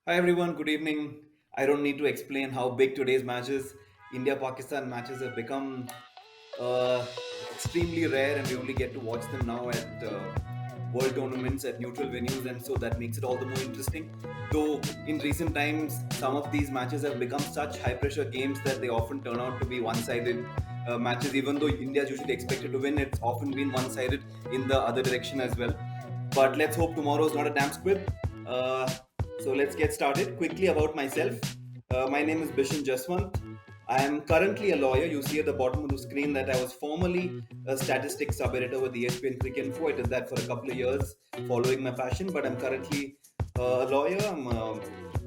Hi everyone, good evening. I don't need to explain how big today's matches, India-Pakistan matches have become uh, extremely rare, and we only get to watch them now at world tournaments at neutral venues, and so that makes it all the more interesting. Though in recent times, some of these matches have become such high-pressure games that they often turn out to be one-sided matches. Even though India is usually expected to win, it's often been one-sided in the other direction as well. But let's hope tomorrow is not a damp squib. Uh, so let's get started. Quickly about myself. My name is Bishen Jeswant. I am currently a lawyer. You see at the bottom of the screen that I was formerly a Statistic Subeditor with the Espn Cricket Info. I did that for a couple of years following my passion, but I'm currently a lawyer. I'm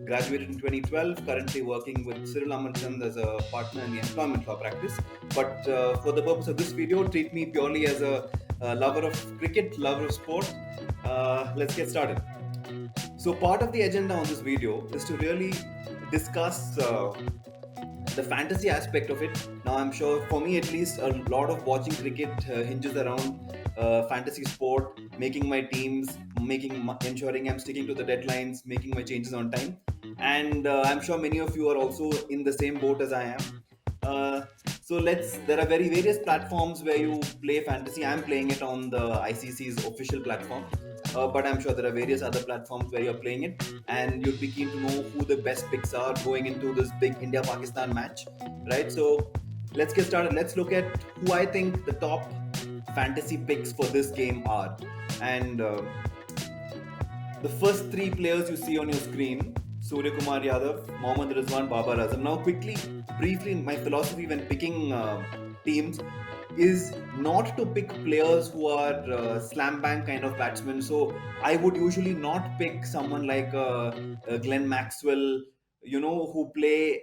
graduated in 2012, currently working with Cyril Amarchand as a partner in the employment law practice. But for the purpose of this video, treat me purely as a lover of cricket, lover of sport. Let's get started. So part of the agenda on this video is to really discuss the fantasy aspect of it. Now, I'm sure for me at least, a lot of watching cricket hinges around fantasy sport, making my teams, ensuring I'm sticking to the deadlines, making my changes on time. And I'm sure many of you are also in the same boat as I am. Uh, there are very various platforms where you play fantasy. I'm playing it on the ICC's official platform, but I'm sure there are various other platforms where you're playing it, and you'd be keen to know who the best picks are going into this big India-Pakistan match, right? So let's get started. Let's look at who I think the top fantasy picks for this game are, and the first three players you see on your screen: Surya Kumar Yadav, Mohammad Rizwan, Babar Azam. Now, quickly, briefly, my philosophy when picking teams is not to pick players who are slam bang kind of batsmen. So I would usually not pick someone like Glenn Maxwell, who play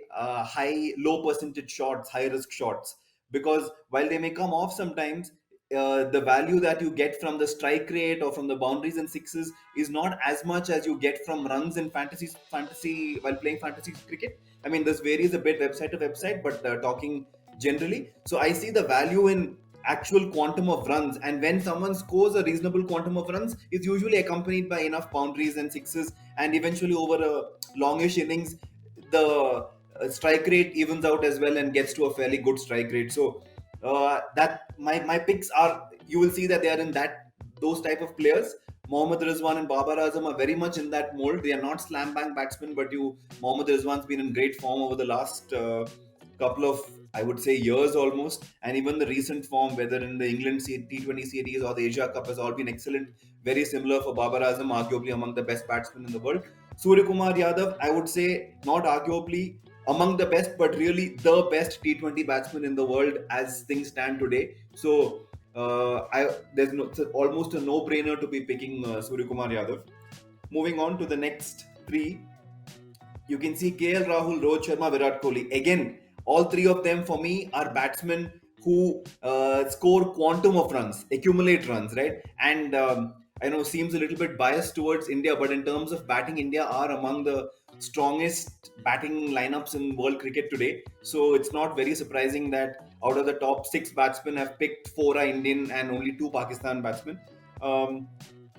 low percentage shots, high risk shots. Because while they may come off sometimes, the value that you get from the strike rate or from the boundaries and sixes is not as much as you get from runs in fantasy while playing fantasy cricket. I mean, this varies a bit website to website, but talking generally. So I see the value in actual quantum of runs, and when someone scores a reasonable quantum of runs, it's usually accompanied by enough boundaries and sixes, and eventually over a longish innings, the strike rate evens out as well and gets to a fairly good strike rate. So that my picks are, you will see that they are in that those type of players. Mohammad Rizwan and Babar Azam are very much in that mold. They are not slam bang batsmen, but Mohammad Rizwan's been in great form over the last couple of, I would say, years almost, and even the recent form, whether in the England T20 series or the Asia Cup, has all been excellent. Very similar for Babar Azam, arguably among the best batsmen in the world. Surya Kumar Yadav, I would say, not arguably among the best, but really the best T20 batsman in the world as things stand today. So there's it's almost a no-brainer to be picking Surya Kumar Yadav. Moving on to the next three, you can see KL Rahul, Rohit Sharma, Virat Kohli. Again, all three of them for me are batsmen who score quantum of runs, accumulate runs, right? And I know seems a little bit biased towards India, but in terms of batting, India are among the strongest batting lineups in world cricket today. So it's not very surprising that out of the top six batsmen, I've picked four are Indian and only two Pakistan batsmen. Um,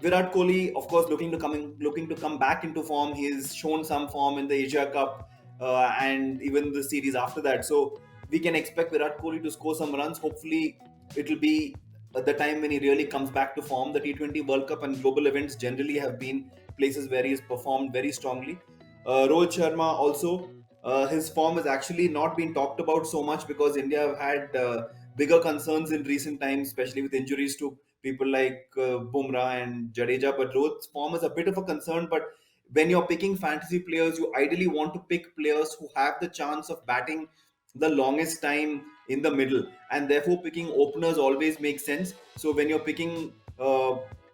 Virat Kohli, of course, looking to come back into form. He's shown some form in the Asia Cup and even the series after that. So we can expect Virat Kohli to score some runs. Hopefully, it'll be at the time when he really comes back to form. The T20 World Cup and global events generally have been places where he has performed very strongly. Rohit Sharma also, his form has actually not been talked about so much because India have had bigger concerns in recent times, especially with injuries to people like Bumrah and Jadeja. But Rohit's form is a bit of a concern. But when you're picking fantasy players, you ideally want to pick players who have the chance of batting the longest time in the middle, and therefore picking openers always makes sense. So when you're picking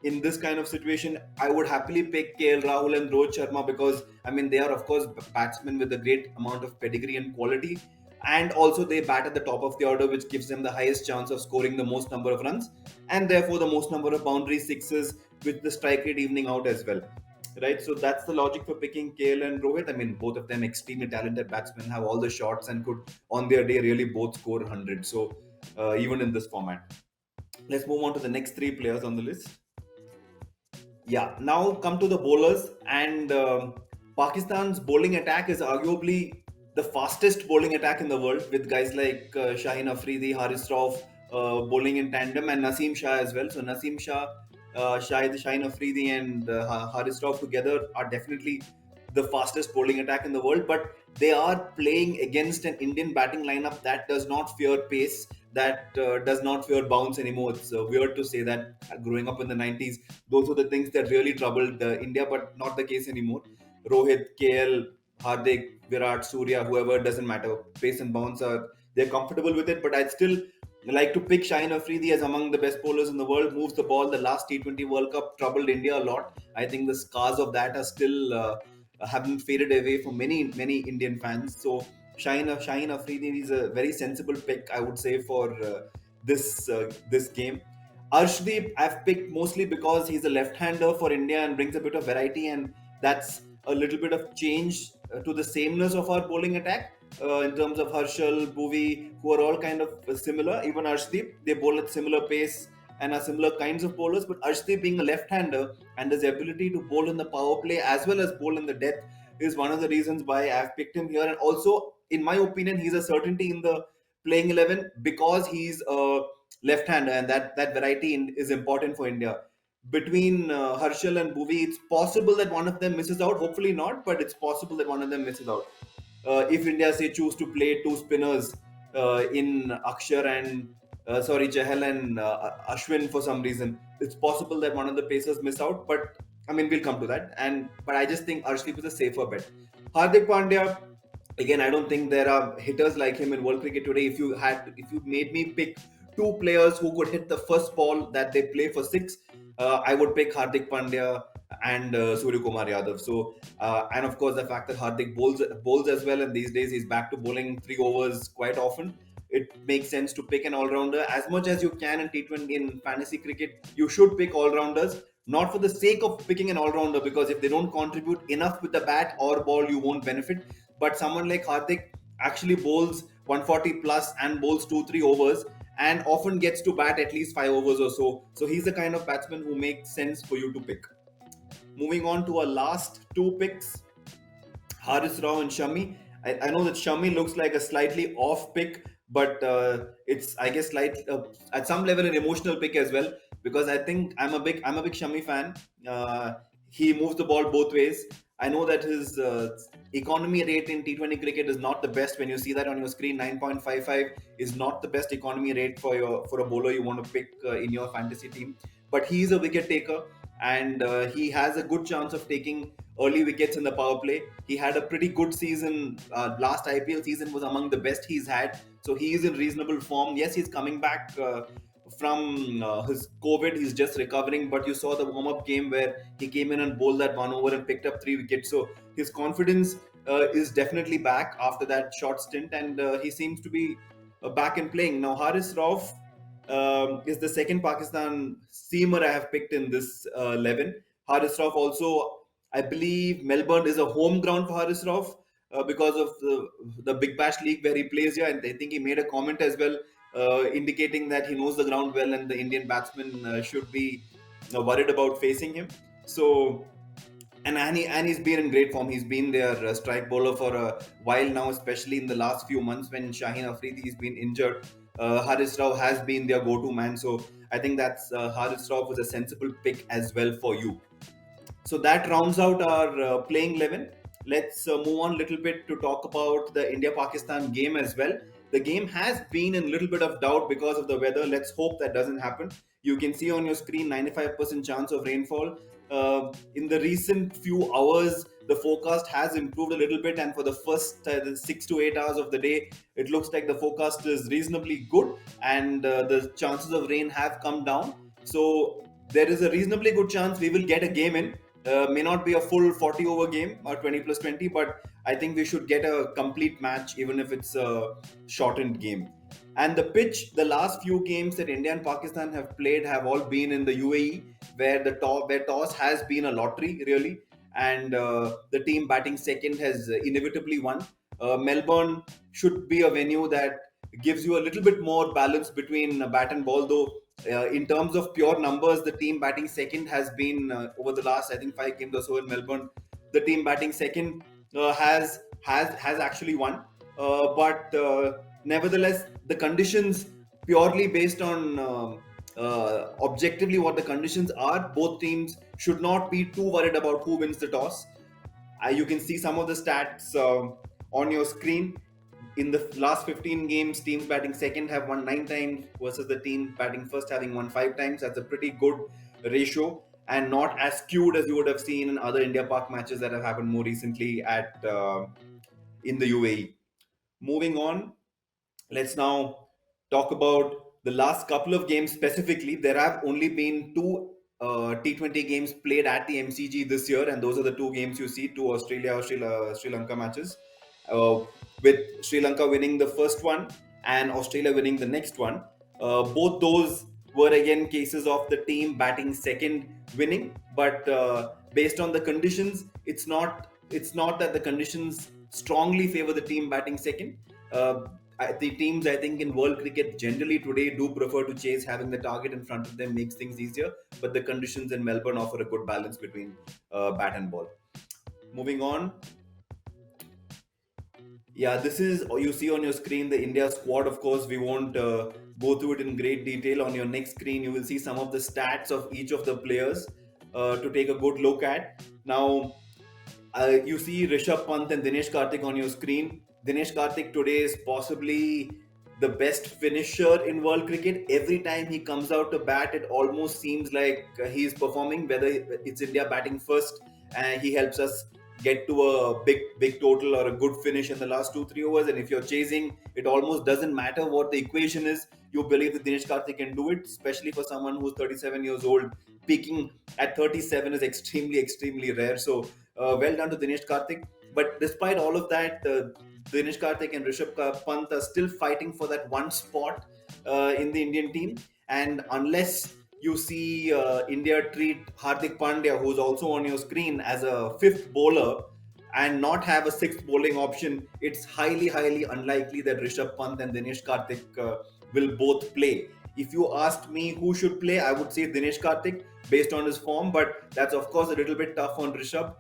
in this kind of situation, I would happily pick KL Rahul and Rohit Sharma because I mean they are of course batsmen with a great amount of pedigree and quality, and also they bat at the top of the order, which gives them the highest chance of scoring the most number of runs and therefore the most number of boundary sixes, with the strike rate evening out as well. Right, so that's the logic for picking KL and Rohit. I mean, both of them extremely talented batsmen, have all the shots, and could on their day really both score 100. So even in this format, let's move on to the next three players on the list. Yeah, now come to the bowlers, and Pakistan's bowling attack is arguably the fastest bowling attack in the world, with guys like Shaheen Afridi, Haris Rauf bowling in tandem, and Naseem Shah as well. So Naseem Shah, Shaheen Afridi, and Haris Rauf together are definitely the fastest bowling attack in the world. But they are playing against an Indian batting lineup that does not fear pace, that does not fear bounce anymore. It's weird to say that growing up in the 90s, those were the things that really troubled India, but not the case anymore. Rohit, KL, Hardik, Virat, Surya, whoever, doesn't matter. Pace and bounce are they're comfortable with it, but I'd still like to pick Shaheen Afridi as among the best bowlers in the world. Moves the ball. The last T20 World Cup troubled India a lot. I think the scars of that are still haven't faded away for many Indian fans. So Shaheen Afridi is a very sensible pick, I would say, for this game. Arshdeep, I've picked mostly because he's a left-hander for India and brings a bit of variety, and that's a little bit of change to the sameness of our bowling attack in terms of Harshal, Bhuvi, who are all kind of similar. Even Arshdeep, they bowl at similar pace and are similar kinds of bowlers. But Arshdeep, being a left-hander and his ability to bowl in the power play as well as bowl in the death, is one of the reasons why I've picked him here. And also, in my opinion, he's a certainty in the playing 11 because he's a left-hander, and that variety is important for India. Between Harshal and Bhuvi, it's possible that one of them misses out. Hopefully not, but it's possible that one of them misses out. If India say choose to play two spinners in Akshar and Chahal and Ashwin for some reason, it's possible that one of the pacers miss out. But I mean, we'll come to that. But I just think Arshdeep is a safer bet. Hardik Pandya, again, I don't think there are hitters like him in world cricket today. If you made me pick two players who could hit the first ball that they play for six, I would pick Hardik Pandya and Surya Kumar Yadav. So, and of course, the fact that Hardik bowls as well, and these days he's back to bowling 3 overs quite often. It makes sense to pick an all-rounder as much as you can in T20 in fantasy cricket. You should pick all-rounders, not for the sake of picking an all-rounder, because if they don't contribute enough with the bat or ball, you won't benefit. But someone like Hardik actually bowls 140 plus and bowls 2-3 overs and often gets to bat at least 5 overs or so. So he's the kind of batsman who makes sense for you to pick. Moving on to our last two picks, Haris Rao and Shami. I know that Shami looks like a slightly off pick, but it's I guess at some level an emotional pick as well, because I think I'm a big Shami fan. He moves the ball both ways. I know that his economy rate in T20 cricket is not the best. When you see that on your screen, 9.55 is not the best economy rate for a bowler you want to pick in your fantasy team. But he is a wicket taker, and he has a good chance of taking early wickets in the power play. He had a pretty good season. Last IPL season was among the best he's had. So he is in reasonable form. Yes, he's coming back from his COVID. He's just recovering. But you saw the warm-up game where he came in and bowled that 1 over and picked up 3 wickets. So his confidence is definitely back after that short stint, and he seems to be back and playing. Now, Haris Rauf is the second Pakistan seamer I have picked in this 11. Haris Rauf also, I believe Melbourne is a home ground for Haris Rauf because of the Big Bash League where he plays here. And I think he made a comment as well indicating that he knows the ground well and the Indian batsmen should be worried about facing him. So, and he's been in great form. He's been their strike bowler for a while now, especially in the last few months when Shaheen Afridi has been injured. Haris Rao has been their go-to man. So I think that's Haris Rao was a sensible pick as well for you. So that rounds out our playing 11. Let's move on a little bit to talk about the India-Pakistan game as well. The game has been in a little bit of doubt because of the weather. Let's hope that doesn't happen. You can see on your screen 95% chance of rainfall. In the recent few hours, the forecast has improved a little bit, and for the first 6 to 8 hours of the day, it looks like the forecast is reasonably good, and the chances of rain have come down. So there is a reasonably good chance we will get a game in. May not be a full 40 over game or 20 plus 20, but I think we should get a complete match even if it's a shortened game. And the pitch, the last few games that India and Pakistan have played have all been in the UAE, where where toss has been a lottery really, and the team batting second has inevitably won. Melbourne should be a venue that gives you a little bit more balance between bat and ball, though in terms of pure numbers, the team batting second has been over the last, I think, 5 games or so in Melbourne. the team batting second has actually won. But nevertheless, the conditions, purely based on objectively what the conditions are, both teams should not be too worried about who wins the toss. You can see some of the stats on your screen. In the last 15 games, teams batting second have won 9 times versus the team batting first having won 5 times. That's a pretty good ratio, and not as skewed as you would have seen in other India Park matches that have happened more recently at in the UAE. Moving on, let's now talk about the last couple of games specifically. There have only been two T20 games played at the MCG this year, and those are the two games you see, two Sri Lanka matches, uh, with Sri Lanka winning the first one and Australia winning the next one. Both those were again cases of the team batting second winning, but based on the conditions, it's not that the conditions strongly favor the team batting second. The teams, I think, in world cricket generally today do prefer to chase. Having the target in front of them makes things easier, but the conditions in Melbourne offer a good balance between bat and ball. Moving on, yeah, this is you see on your screen the India squad. Of course, we won't go through it in great detail. On your next screen, you will see some of the stats of each of the players to take a good look at. Now, you see Rishabh Pant and Dinesh Karthik on your screen. Dinesh Karthik today is possibly the best finisher in world cricket. Every time he comes out to bat, it almost seems like he's performing. Whether it's India batting first, and he helps us get to a big total or a good finish in the last 2 3 overs. And if you're chasing, it almost doesn't matter what the equation is. You believe that Dinesh Karthik can do it, especially for someone who's 37 years old. Peaking at 37 is extremely rare. So well done to Dinesh Karthik. But despite all of that, Dinesh Karthik and Pant are still fighting for that one spot in the Indian team. And unless you see India treat Hardik Pandya, who's also on your screen, as a fifth bowler and not have a sixth bowling option, it's highly unlikely that Rishabh Pant and Dinesh Karthik will both play. If you asked me who should play, I would say Dinesh Karthik based on his form, but that's of course a little bit tough on Rishabh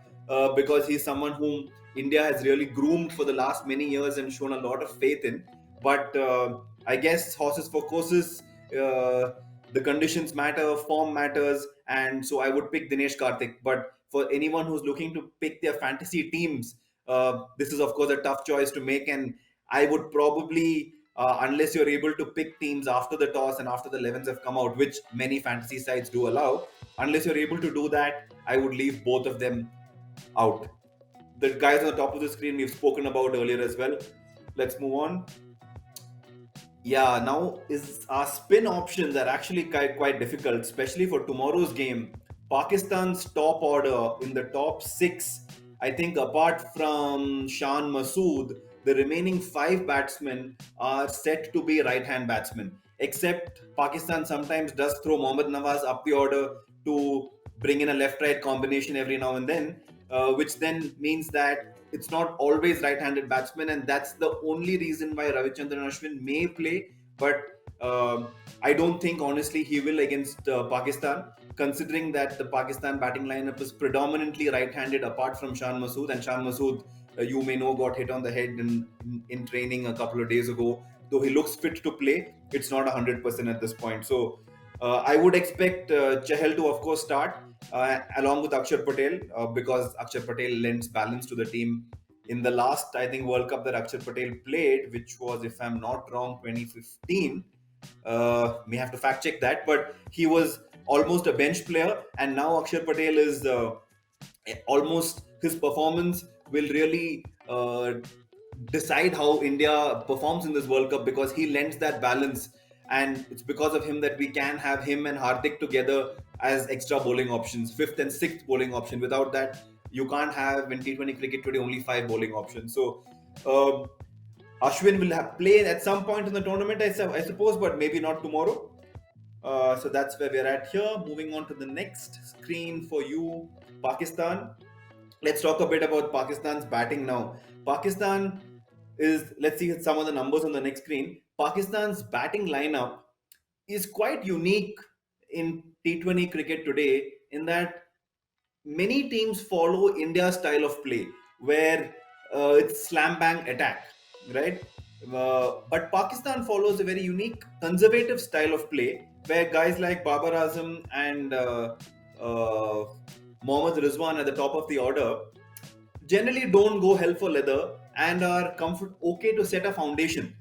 because he's someone whom India has really groomed for the last many years and shown a lot of faith in. But I guess horses for courses, the conditions matter, form matters, and so I would pick Dinesh Karthik. But for anyone who's looking to pick their fantasy teams, this is of course a tough choice to make, and I would probably, unless you're able to pick teams after the toss and after the 11s have come out, which many fantasy sites do allow, unless you're able to do that, I would leave both of them out. The guys on the top of the screen we've spoken about earlier as well. Let's move on. Yeah, now is our spin options are actually quite difficult, especially for tomorrow's game. Pakistan's top order in the top six, I think, apart from Shan Masood, the remaining five batsmen are set to be right-hand batsmen. Except Pakistan sometimes does throw Mohammad Nawaz up the order to bring in a left-right combination every now and then, which then means that it's not always right-handed batsmen, and that's the only reason why Ravichandran Ashwin may play. But I don't think, honestly, he will against Pakistan, considering that the Pakistan batting lineup is predominantly right-handed, apart from Shan Masood. And Shan Masood, you may know, got hit on the head in training a couple of days ago. Though he looks fit to play, it's not 100% at this point. So I would expect Chahal to, of course, start along with Akshar Patel because Akshar Patel lends balance to the team. In the last, I think, World Cup that Akshar Patel played, which was, if I'm not wrong, 2015, may have to fact check that, but he was almost a bench player, and now Akshar Patel is almost, his performance will really decide how India performs in this World Cup because he lends that balance, and it's because of him that we can have him and Hardik together as extra bowling options, fifth and sixth bowling option. Without that, you can't have in T20 cricket today only five bowling options. So um, Ashwin will have play at some point in the tournament, I suppose, but maybe not tomorrow. So that's where we're at here. Moving on to the next screen for you, Pakistan. Let's talk a bit about Pakistan's batting now. Pakistan is, let's see some of the numbers on the next screen. Pakistan's batting lineup is quite unique in T20 cricket today in that many teams follow India's style of play, where it's slam bang attack, right? But Pakistan follows a very unique conservative style of play, where guys like Babar Azam and uh, Mohammad Rizwan at the top of the order generally don't go hell for leather and are okay to set a foundation.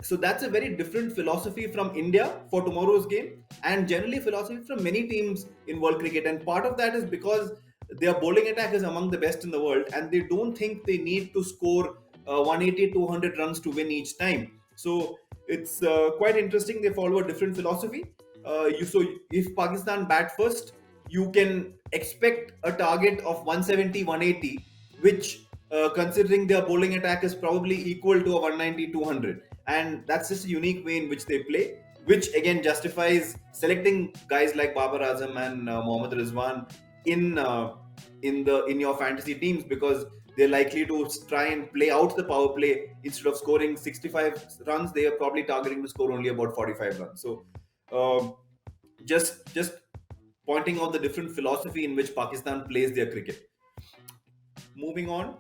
So that's a very different philosophy from India for tomorrow's game, and generally philosophy from many teams in world cricket. And part of that is because their bowling attack is among the best in the world, and they don't think they need to score 180, 200 runs to win each time. So it's quite interesting. They follow a different philosophy. So if Pakistan bat first, you can expect a target of 170, 180, which considering their bowling attack is probably equal to a 190, 200, and that's just a unique way in which they play, which again justifies selecting guys like Babar Azam and Mohammad Rizwan in in your fantasy teams, because they're likely to try and play out the power play. Instead of scoring 65 runs, they are probably targeting to score only about 45 runs. So um, just pointing out the different philosophy in which Pakistan plays their cricket. Moving on,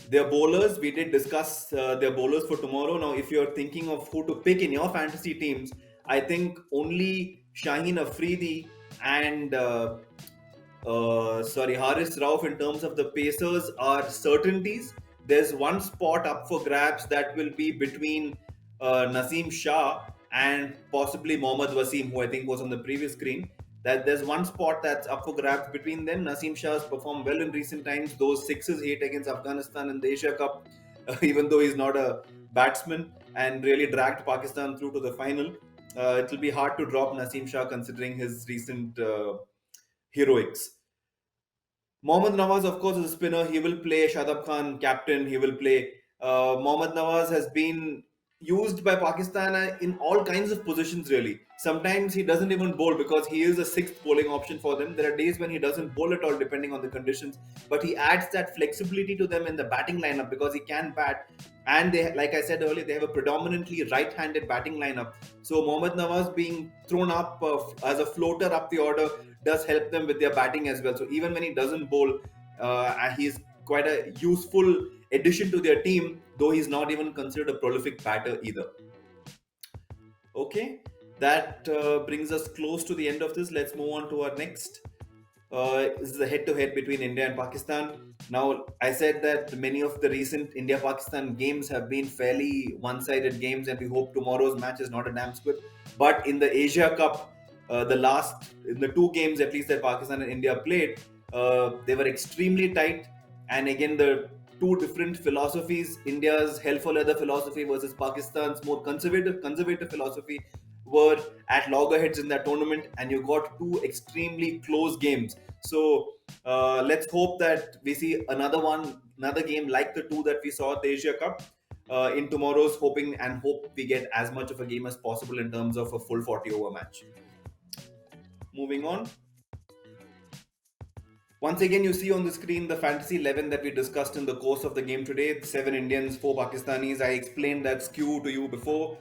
their bowlers, we did discuss their bowlers for tomorrow. Now, if you're thinking of who to pick in your fantasy teams, I think only Shaheen Afridi and Haris Rauf in terms of the Pacers are certainties. There's one spot up for grabs that will be between Naseem Shah and possibly Mohammad Wasim, who I think was on the previous screen. That there's one spot that's up for grabs between them. Naseem Shah has performed well in recent times. Those sixes hit against Afghanistan in the Asia Cup, even though he's not a batsman, and really dragged Pakistan through to the final. It will be hard to drop Naseem Shah considering his recent heroics. Mohammad Nawaz, of course, is a spinner. He will play. Shadab Khan, captain. He will play. Mohammad Nawaz has been used by Pakistan in all kinds of positions, really. Sometimes he doesn't even bowl because he is a sixth bowling option for them. There are days when he doesn't bowl at all, depending on the conditions. But he adds that flexibility to them in the batting lineup because he can bat. And they, like I said earlier, they have a predominantly right-handed batting lineup. So Mohammad Nawaz being thrown up as a floater up the order does help them with their batting as well. So even when he doesn't bowl, he's quite a useful addition to their team, though he's not even considered a prolific batter either. Okay, that brings us close to the end of this. Let's move on to our next. This is a head-to-head between India and Pakistan. Now, I said that many of the recent India-Pakistan games have been fairly one-sided games, and we hope tomorrow's match is not a damn squib. But in the Asia Cup, in the two games at least that Pakistan and India played, they were extremely tight. And again, the two different philosophies, India's hell for leather philosophy versus Pakistan's more conservative philosophy, were at loggerheads in that tournament, and you got two extremely close games. So let's hope that we see another game like the two that we saw at the Asia Cup in tomorrow's, hoping and hope we get as much of a game as possible in terms of a full 40 over match. Moving on. Once again, you see on the screen the fantasy 11 that we discussed in the course of the game today. 7 Indians, 4 Pakistanis. I explained that skew to you before.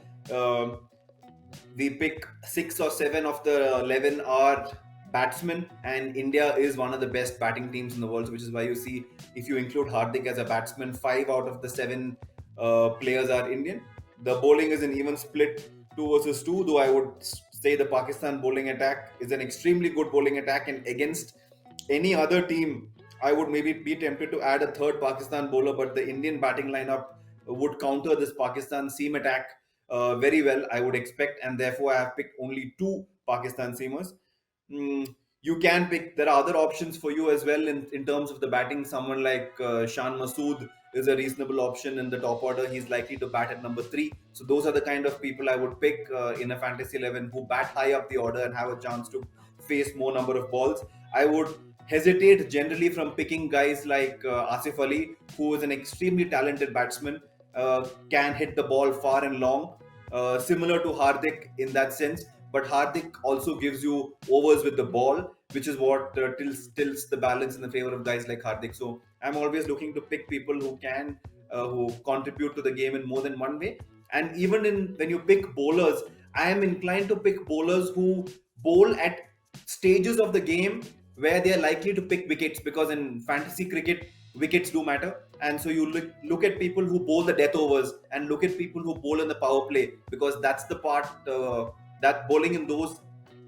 We pick 6 or 7 of the 11 are batsmen, and India is one of the best batting teams in the world, which is why you see, if you include Hardik as a batsman, 5 out of the 7 players are Indian. The bowling is an even split, 2 versus 2, though I would say the Pakistan bowling attack is an extremely good bowling attack, and against any other team, I would maybe be tempted to add a third Pakistan bowler, but the Indian batting lineup would counter this Pakistan seam attack very well, I would expect, and therefore I have picked only two Pakistan seamers. You can pick, there are other options for you as well in terms of the batting. Someone like Shan Masood is a reasonable option in the top order. He's likely to bat at number 3. So those are the kind of people I would pick in a fantasy 11 who bat high up the order and have a chance to face more number of balls. I would hesitate generally from picking guys like Asif Ali, who is an extremely talented batsman, can hit the ball far and long, similar to Hardik in that sense. But Hardik also gives you overs with the ball, which is what tilts the balance in the favor of guys like Hardik. So I'm always looking to pick people who contribute to the game in more than one way. And even when you pick bowlers, I am inclined to pick bowlers who bowl at stages of the game where they are likely to pick wickets, because in fantasy cricket wickets do matter. And so you look at people who bowl the death overs and look at people who bowl in the power play, because that's the part that bowling in those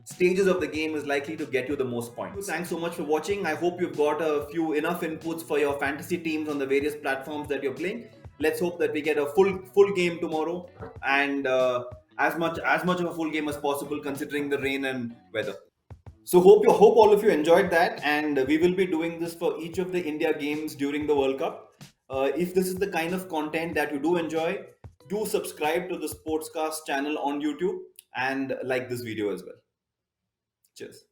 stages of the game is likely to get you the most points. Thanks so much for watching. I hope you've got a few enough inputs for your fantasy teams on the various platforms that you're playing. Let's hope that we get a full game tomorrow, and as much of a full game as possible considering the rain and weather. So hope all of you enjoyed that, and we will be doing this for each of the India games during the World Cup. If this is the kind of content that you do enjoy, do subscribe to the Sportscast channel on YouTube and like this video as well. Cheers.